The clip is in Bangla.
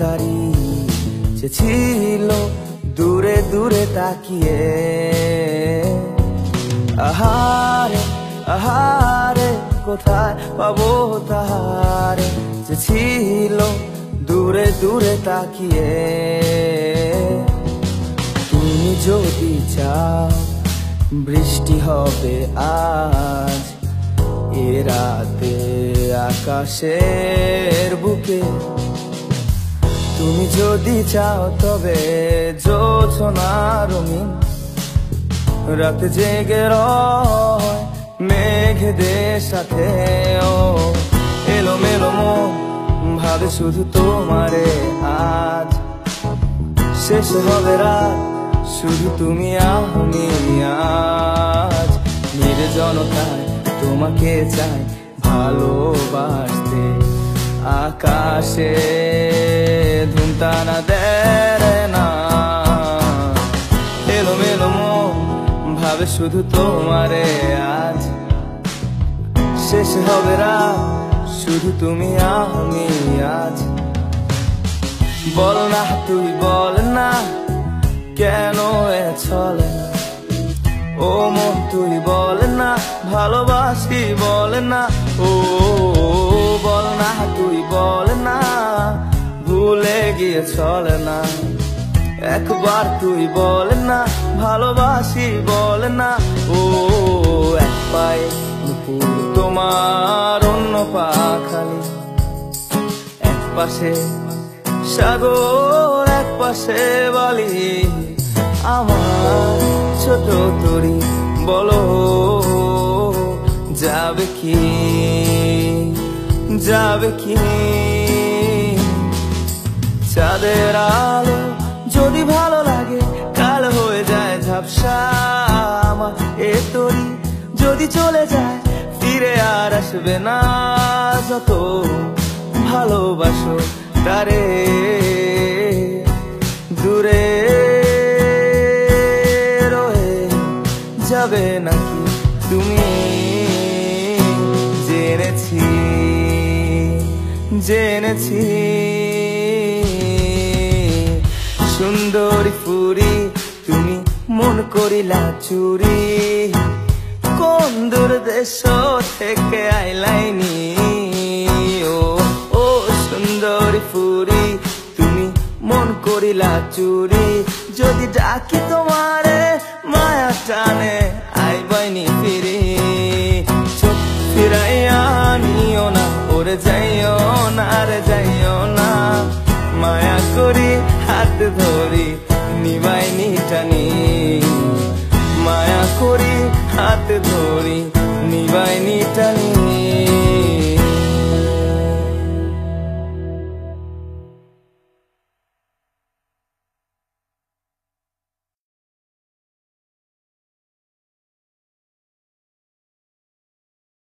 দাঁড়িয়ে ছিল দূরে দূরে তাকিয়ে। আহারে আহারে কোথায় পাবো তাহারে, যে ছিল দূরে দূরে তাকিয়ে। তুমি যদি চাও বৃষ্টি হবে আজ এ রাতে আকাশের বুকে। তুমি যদি চাও তবে জোছনা রঙিন রাতে জেগে রয় মেঘেদের সাথে। ও এলো মেলো মন ভাবে শুধু তোমারে আজ, শেষ হবে রাত শুধু তুমি আমি আজ। নির্জনতায় তোমাকে চাই ভালোবাসতে, আকাশে ধুমতানা দেয় না। এলো মেলো মন ভাবে শুধু তোমারে আজ, শেষ হবে রাত শুধু তুমি আমি আজ। বল না তুই বল না কেন এ চলে না, ও মন তুই বল না ভালোবাসি বল না। ও বল না তুই বল না ভুলে গিয়ে চলে না, একবার তুই বল না ভালোবাসি বল না। ও এক পায়ে নুপুর তোমার অন্য পা খালি, এক পাশে সাগর এক পাশে বালি। আমার ছোট তরি বলো যাবে কি যাবে কি। চাঁদের আলো যদি ভালো লাগে কাল হয়ে যায় ঝাপসা। আমার এ তরি যদি চলে যায় ফিরে আর আসবে না। যত ভালোবাসো তারে দূরে যাবে নাকি তুমি, জেনেছি জেনেছি। সুন্দরী ফুরি তুমি মন করিলা চুরি, কোন দূর দেশ থেকে আইলাইনি। ও ও সুন্দরী ফুরি তুমি মন করিলা চুরি, যদি ডাকি তোমারে মায়া টানে আইবাইনি ফিরি। চোখ ফিরাইয়া নিও না ওরে যাইও না রে যাইও না, মায়া করি হাত ধরি নিবাইনি টানি। মায়া করি হাত ধরি নিবাইনি টানি।